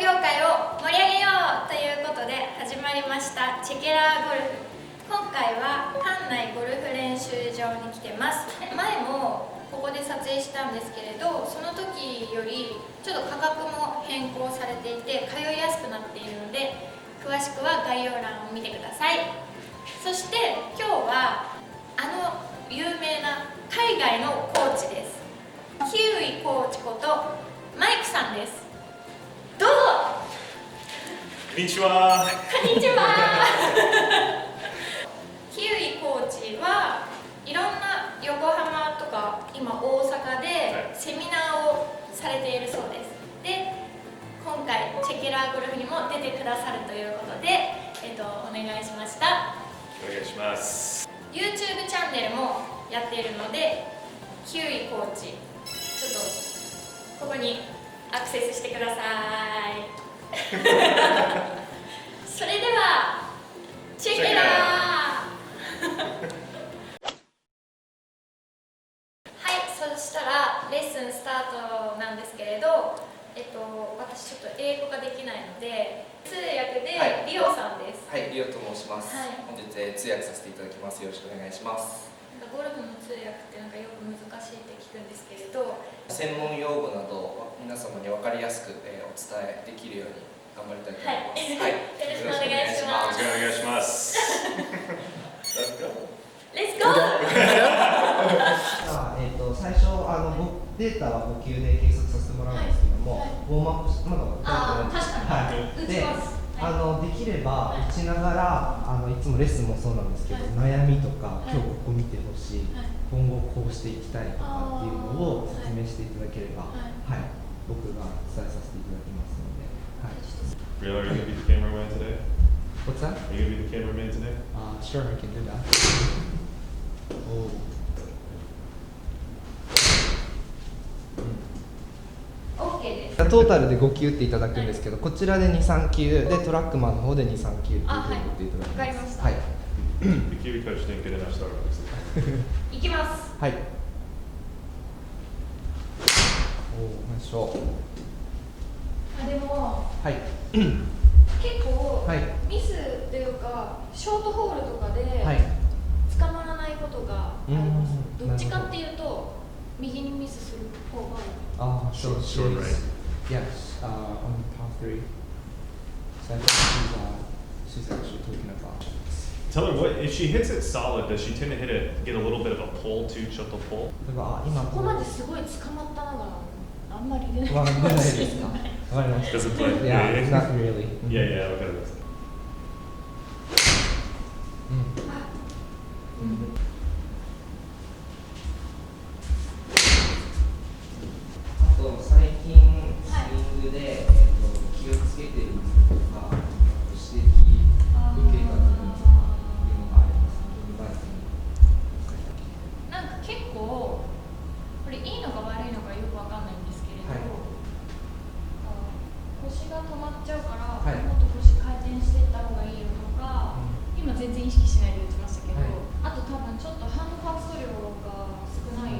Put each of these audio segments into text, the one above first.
業界を盛り上げようということで始まりましたチェケラーゴルフ。今回は関内ゴルフ練習場に来てます。前もここで撮影したんですけれど、その時よりちょっと価格も変更されていて通いやすくなっているので、詳しくは概要欄を見てください。そして今日は有名な海外のコーチです。キウイコーチことマイクさんです。どうぞ。こんにちは。こんにちは。キウイコーチはいろんな横浜とか今大阪でセミナーをされているそうです。で、今回チェケラーゴルフにも出てくださるということで、お願いしました。お願いします。YouTube チャンネルもやっているので、キウイコーチちょっとここにアクセスしてください。それではチェケラー。はい、そしたらレッスンスタートなんですけれど、私ちょっと英語ができないので通訳でリオさんです。はい、リオと申します。はい、本日通訳させていただきます。よろしくお願いします。ゴルフの通訳ってなんかよく難しいって聞くんですけれど、専門用語など皆様に分かりやすく、お伝えできるように頑張りたいと思います。はい、よろしくお願いします。よろしくお願いします。Let's go! 最初データは5球で計測させてもらうんですけども、ウォームアップまだ確かに、で、できれば打ちながらいつもレッスンもそうなんですけど、悩みとか今日ここ見てほしい、今後こうしていきたいとかっていうのを説明していただければ、僕が伝えさせていただきますので。Real, are you gonna be the cameraman today? What's that? Are you gonna be the cameraman today? Sure, I can do that. Oh. OK です。トータルで5球っていただくんですけど、こちらで2、3球でトラックマンの方で2、3球っていうふうに打っていただきます。わかりました。はい。The Kiwi coach didn't get enough Starbucks. いきます。はい。おお、ナイスショット。でも、はい。結構、ミスというかショートホールとかで捕まらないことがあります。どっちかっていうと右にミスする方がああ、そうです。Yes, on par 3. So I think she's actually talking about. Tell her what if she hits it solid. Does she tend to get a little bit of a pull too, shot the pull? 今ここまですごい捕まったのがあんまり出ない。出ないですか。わかりました。Doesn't play. Yeah, not really. Yeah, わかります。あと最近スイングで気をつけていることとか指摘受けた部分とかっていうのがあります。なんか結構これいいのか悪いのかよくわかんないんですけれど、腰が止まっちゃうから、もっと腰回転していった方がいいよとか、今全然意識しないで打ちましたけど、あと多分ちょっとハンドファースト量が少ない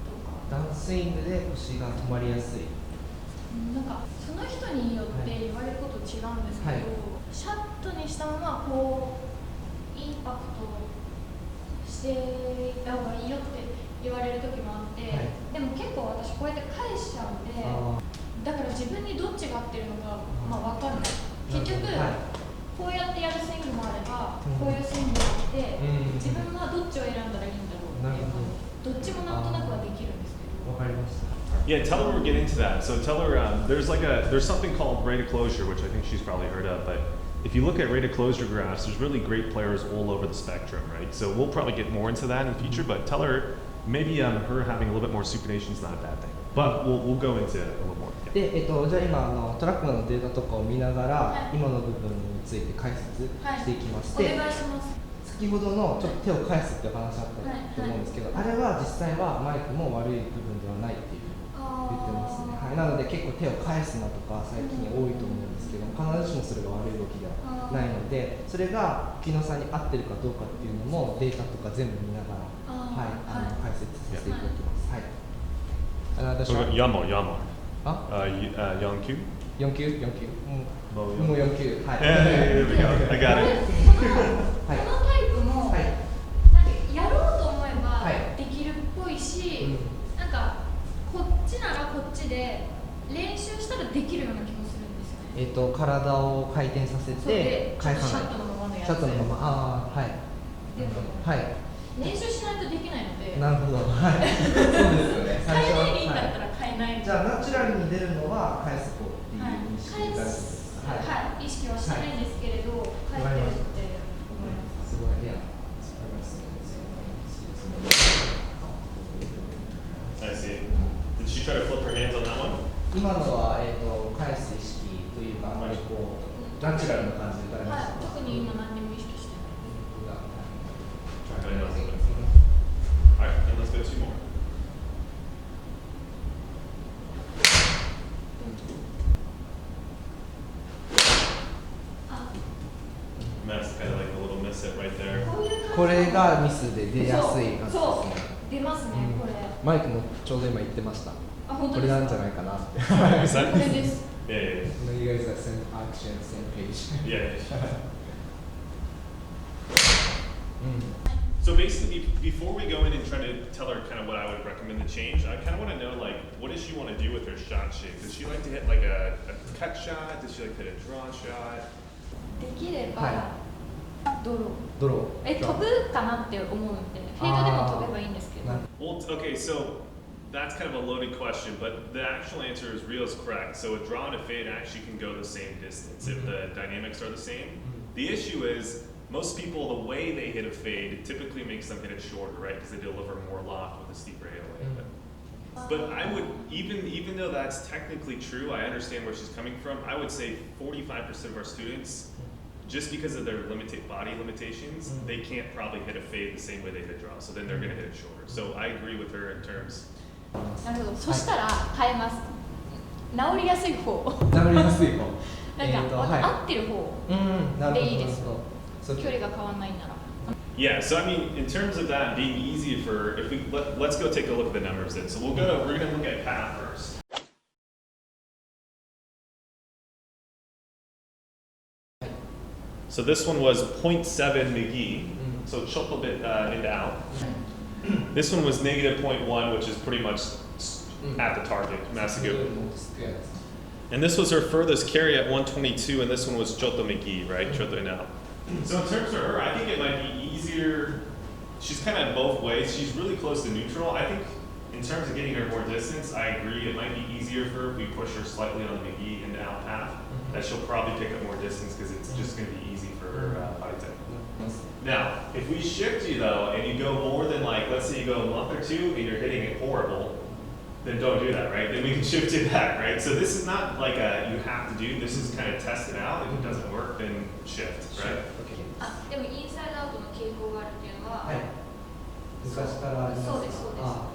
とか、ダウンスイングで腰が止まりやすい。なんかその人によって言われること違うんですけど、シャットにしたままこうインパクトしていった方がいいよって言われる時もあって、でも結構私こうやって返しちゃうんで、だから自分にどっちが合ってるのか、分かんない。結局、こうやってやるスイングもあれば、こういうスイングがあって、自分はどっちを選んだらいいんだろうっていうか、どっちもなんとなくはできるんですけど。わかりました。Yeah, tell her we're getting to that. So tell her there's something called rate of closure, which I think she's probably heard of. But if you look at rate of closure graphs, there's really great players all over the spectrum, right? So we'll probably get more into that in the future. But tell her maybe her having a little bit more supination is not a bad thing. But we'll go into a little more. で、じゃあ今トラックマンのデータとかを見ながら、今の部分について解説していきます。お願いします。先ほどのちょっと手を返すっていう話あったと思うんですけど、あれは実際はマイクも悪い部分ではないっていう言ってますね。なので結構手を返すなとか最近多いと思うんですけど、必ずしもそれが悪い動きではないので、それが木野さんに合ってるかどうかっていうのもデータとか全部見ながら、解説させていただきます。はい。Yamo. 4球4級4級もう4級はい。 Hey, there we go. I got it. このタイプも、はいなんかやろうと思えばはいできるっぽいし、なんかこっちならこっちで練習したらできるような気もするんですよね。体を回転させそうでて返さないシャットのままのやつシャットのままはいでもはい練習しないとできないので、なるほどはいそうですよね変えないでいいんだはったら変えない。じゃあナチュラルに出るのは返す方っていうはい認識になるんですか？はい、意識はしてないんですけれど、変えてるって思います。すごいいや I see. Did she try to flip her hands on that one? 今のは返す意識というかあまりこうナチュラルな感じで打たれました。はい、特に今何にも意識してない。Try it out. All right, and let's go 2 more. あ、 That's kind of like a little miss it right there. こういう感じ。これがミスで出やすい感じですね。そう出ますね、これ。マイクもちょうど今言ってました。あ、本当ですか。これなんじゃないかなって Is that? これです。 Yeah, yeah, You guys are same action, same page. yeah. Yeah. うん So basically, before we go in and try to tell her kind of what I would recommend to change, I kind of want to know like what does she want to do with her shot shape? Does she like to hit like a cut shot? Does she like to hit a draw shot? できれば、はドロドロー。飛ぶかなって思うんで、フェードでも飛べばいいんですけど。 Well, okay, so that's kind of a loaded question, but the actual answer is Rio's correct. So a draw and a fade actually can go the same distance if the dynamics are the same. The issue is most people, the way they hit a fade typically makes them hit it shorter, right? Because they deliver more loft with a steeper halo. But I would, even though that's technically true, I understand where she's coming from. I would say 45% of our students, just because of their body limitations, they can't probably hit a fade the same way they hit a draw. So then they're going to hit it shorter. So I agree with her in terms. なるほど。そしたら変えます。治りやすい方。治りやすい方なんか、合ってる方なるほどでいいです。そう距離が変わらないなら。Yeah, so I mean, in terms of that being easy for, if we let's go take a look at the numbers then. So we're gonna look at path first. So this one was 0.7 McGee, so it's a little bit in to out. This one was negative 0.1, which is pretty much at the target, Masagu. And this was her furthest carry at 122, and this one was Choto McGee, right? Choto in out. So in terms of her, I think it might be easier. She's kind of both ways. She's really close to neutral. I think in terms of getting her more distance, I agree. It might be easier for her if we push her slightly on the McGee into out path. That she'll probably pick up more distance because it's just going to be easy for her body type. Now, if we shift you though, and you go more than like, let's say you go a month or two and you're hitting it horrible, then don't do that, right? Then we can shift you back, right? So this is not like a you have to do. This is kind of test it out. If it doesn't work, then shift, right? あ、でもインサイドアウトの傾向があるっていうのは、はい昔からあります。そうですそうです。あ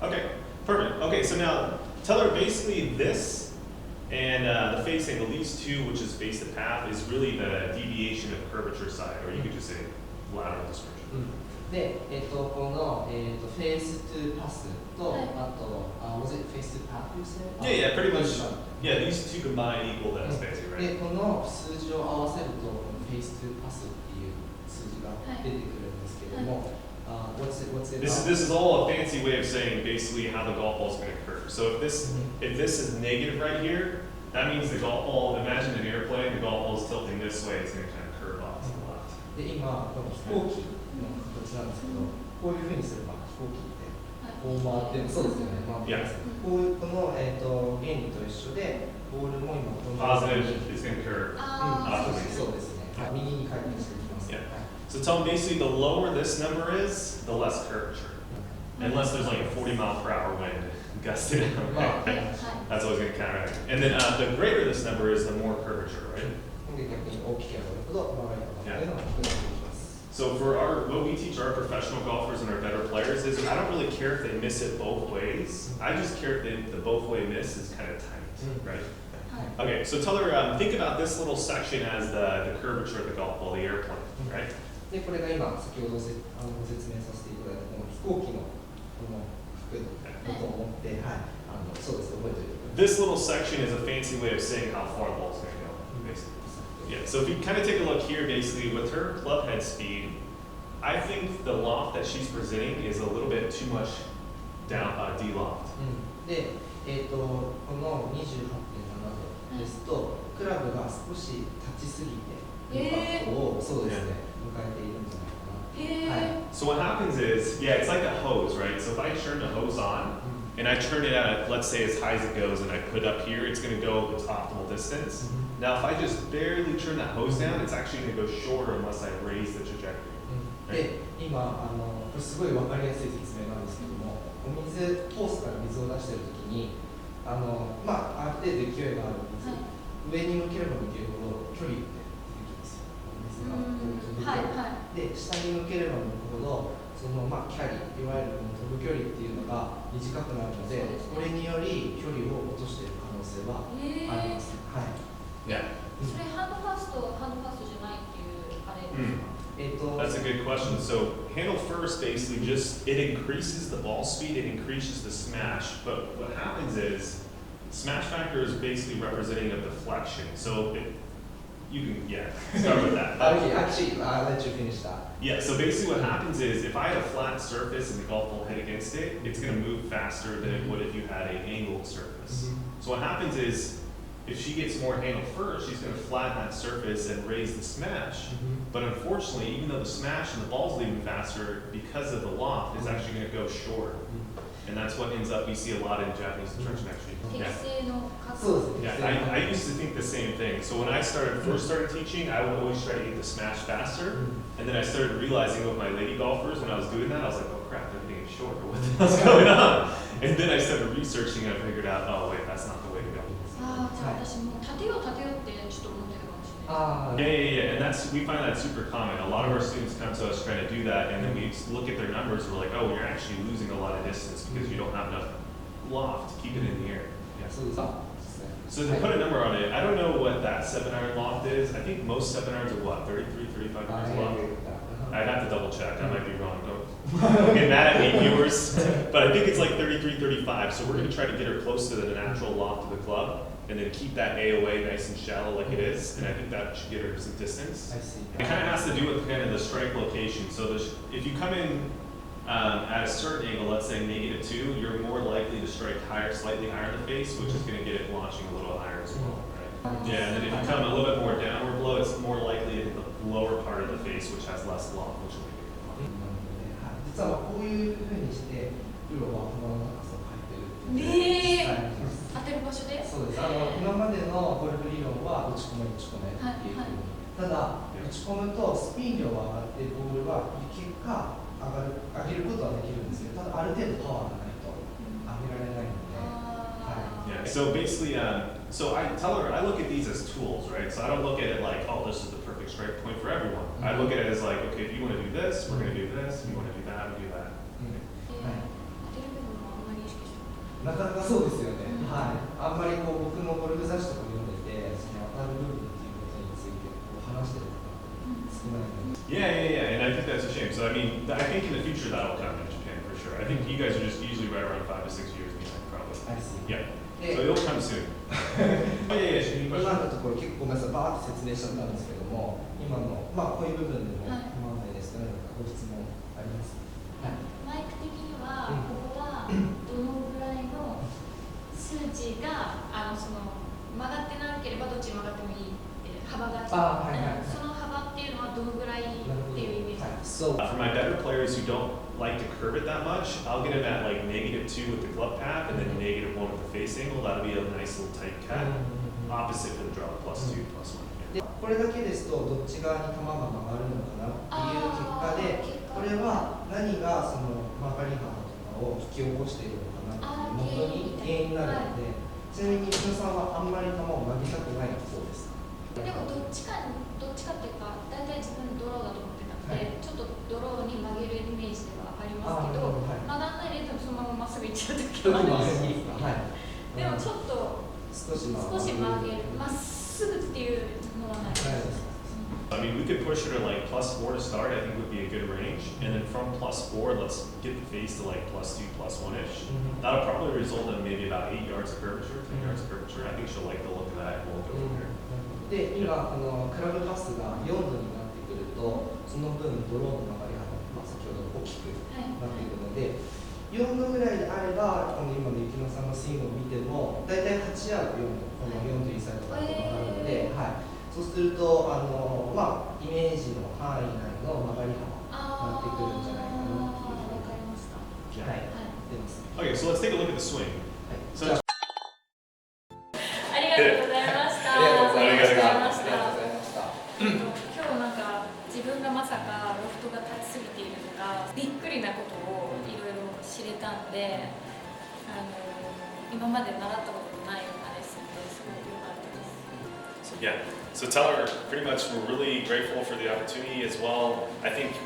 Okay, perfect. Okay, so now tell her basically this and the face angle, these two, which is face the path, is really the deviation of curvature side, or you could just say lateral dispersion. で、この、フェーストゥパスと、はいあと、was it face to path you said? Yeah, yeah, pretty much. Yeah, these two combined equal that space, で、 right? この数字を合わせると、このフェイストゥパスっていう数字が出てくるんですけれども、what's it This is all a fancy way of saying basically how the golf ball is going to curve. So if this is negative right here, that means the golf ball. Imagine an airplane. The golf ball is tilting this way. It's going to kind of curve off to the left. で、今、この飛行機の形なんですけど、こういうふうにすれば飛行機ってこう回ってる、そうですよね、回ってます。こういうこの、原理と一緒で、ボールも今この Positive is going to curve. そうですね。はい、右に回転していきます。 Yeah. So tell them basically the lower this number is, the less curvature. Unless there's like a 40-mile-per-hour wind gusting out. Right? That's always going to counteract. And then the greater this number is, the more curvature, right? で、逆に大きければほど曲がり方っていうのが低くなっていきます。 So for what we teach our professional golfers and our better players is I don't really care if they miss it both ways. I just care if the both way miss is kind of tight, right? Okay, so tell her, think about this little section as the curvature of the golf ball, the airplane, right? で、これが今、先ほどご説明させていただいたこの飛行機のこの角度だと思って、はい、そうです、覚えておいてくだ this little section is a fancy way of saying how far the ball's going to go, basically. Yeah, so if you kind of take a look here, basically, with her club head speed, I think the loft that she's presenting is a little bit too much down, D-loft. で、この28.7度ですと、クラブが少し立ちすぎて、インパクトをそうですね、迎えているんじゃないかな。はい。So what happens is, yeah, it's like a hose, right? So if I turn the hose on, and I turn it at, let's say, as high as it goes, and I put it up here, it's going to go its optimal distance. Now, if I just barely turn that hose down, it's actually going to go shorter unless I raise the trajectory. で、今これすごい分かりやすい説明なんですけども、お水ホースから水を出しているときに、ある程度勢いがある水、上に向ければ向けるほど距離って出てきますよ。水が飛ぶ距離。で、下に向ければ向くほど、そのキャリー、いわゆるこの飛ぶ距離っていうのが短くなるので、これにより距離を落としている可能性はあります。はい。Yeah. それハンドファースト、ハンドファーストじゃないっていうあれですか？That's a good question. So handle first basically just it increases the ball speed, it increases the smash. But what happens is smash factor is basically representing a deflection. So you can start with that. Actually, I'll let you finish that. Yeah. So basically what happens is if I had a flat surface and the golf ball hit against it, it's going to move faster than it would if you had an angled surface. So what happens is if she gets more handle first, she's going to flatten that surface and raise the smash. But unfortunately, even though the smash and the ball's leaving faster, because of the loft, it's actually going to go short. And that's what ends up, we see a lot in Japanese instruction actually. Yeah, I used to think the same thing. So when I first started teaching, I would always try to get the smash faster. And then I started realizing with my lady golfers, when I was doing that, I was like, oh crap, they're getting short. What the hell's going on? And then I started researching and I figured out, oh wait, that's not the way to go. 私も立てようってちょっと思ってるかもしれない。Yeah, and we find that super common. A lot of our students come to us trying to do that, and then we look at their numbers. We're like, oh, you're actually losing a lot of distance because you don't have enough loft to keep it in the air. Yeah. So to put a number on it, I don't know what that 7-iron loft is. I think most 7-irons are what, 33, 35 degrees loft. I'd have to double check. I might be wrong. Don't get mad at me, viewers. But I think it's like 33, 35. So we're going to try to get her close to the natural loft of the club. And then keep that AOA nice and shallow like it is, and I think that should get her some distance. I see. It kind of has to do with kind of the strike location. So if you come in at a certain angle, let's say -2, you're more likely to strike slightly higher in the face, which is going to get it launching a little higher as well, right? Yeah, and then if you come a little bit more downward blow, it's more likely to hit the lower part of the face, which has less loft, which will make it longer. 実はこういうふうにしてプロはこの高さを変えてるっていう。当てる場所で？そうです。今までのゴルフ理論は打ち込めっていうふうに。ただ打ち込むとスピン量が上がってボールは結果上げることはできるんですけど、ただある程度パワーがないと上げられないので。Yeah. So basically, so I tell her I look at these as tools, right? So I don't look at it like, oh, this is the perfect strike point for everyone. I look at it as like, okay, if you want to do this, we're going to do this. If you want to do that, we do that. なかなかそうですよね。はい。あんまり僕もゴルフ雑誌とか読んでて、その当たる部分っていうことについて話してる方少ないので。Yeah, and I think that's a shame. So I mean, I think in the future that'll come in Japan for sure. I think you guys are just usually right around 5 to 6 years behind, probably. I see. Yeah. So it'll come soon. Yeah. 今のところ結構皆さんバーって説明しちゃったんですけども、今のこういう部分でも今までですと何かご質問ありますか？マイク的にはここはどのぐらいの数値がその曲がってなければどっちに曲がってもいい幅がその幅っていうのはどのぐらいっていうイメージですか？ So for my better players who don't like to curve it that much, I'll get them at like -2 with the club path and then -1 with the face angle. That'll be a nice little tight cut. Opposite for the draw, +2, +1. これだけですとどっち側に球が曲がるのかなっていう結果で、これは何がその曲がり幅とかを引き起こしているのかなっていう元に原因になるので、ちなみに西野さんはあんまり球を曲げたくないそうですか？でもどっちかっていうか、大体自分ドローだと思ってたので、ちょっとドローに曲げるイメージではありますけど、曲がんないでそのまままっすぐ行っちゃう時もあるし、でもちょっと少し曲げる、まっすぐっていうのはないです。I mean, we could push her to like +4 to start. I think would be a good range, and then from +4, let's get the face to like +2, +1-ish. That'll probably result in maybe about 8 yards of curvature, 10 yards of curvature. I think she'll like the look of that, and we'll go from there. で、今クラブパスが4度になってくると、その分ドローの曲がり幅、先ほど大きくなっていくので、4度ぐらいであれば、今の雪乃さんのスイングを見ても、だいたい8ヤード4度、この41歳とかって曲がるので、はい、そうするとイメージの範囲内の曲がり幅になってくるんじゃないかなっていうふうにわかりました。はい、出ます。Okay, so let's take a look at the swing. はい、 So ありがとうございました。ありがとうございました。ありがとうございました。今日なんか自分がまさかロフトが立ちすぎているとかびっくりなことをいろいろ知れたんで、今まで習ったことのないようなレッスンですごく良かったです。yeah, so tell her pretty much we're really grateful for the opportunity as well. I think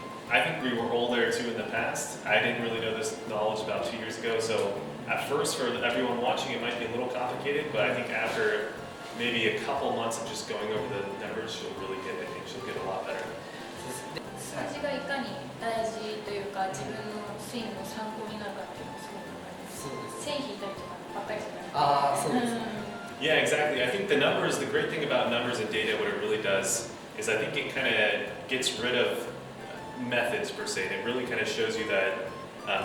we were all there too in the past. I didn't really know this knowledge about 2 years ago, so at first for everyone watching it might be a little complicated, but I think after maybe a couple months of just going over the numbers, she'll really get it. I think she'll get a lot better. 数字がいかに大事というか自分のスイングの参考になるかっていうのをすごくわかります。そうです。線引いたりとかばっかりじゃなくて。ああ、そうですね。Yeah, exactly. I think the numbers, the great thing about numbers and data, what it really does is I think it kind of gets rid of methods per se. And it really kind of shows you that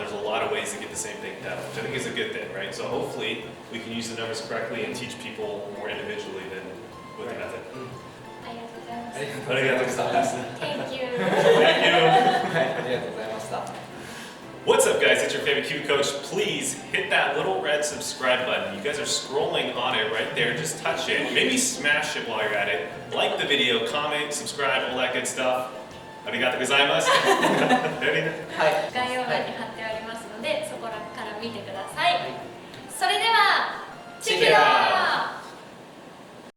there's a lot of ways to get the same thing done, which I think is a good thing, right? So hopefully we can use the numbers correctly and teach people more individually than with the method. ありがとうございます。ありがとうございます。Thank you. Thank you. ありがとうございました。What's up, guys? It's your favorite Kiwi coach. Please hit that little red subscribe button. You guys are scrolling on it right there. Just touch it. Maybe smash it while you're at it. Like the video, comment, subscribe, all that good stuff. ありがとうございます。はい。概要欄に貼ってありますので、そこから見てください。それでは、チェケラー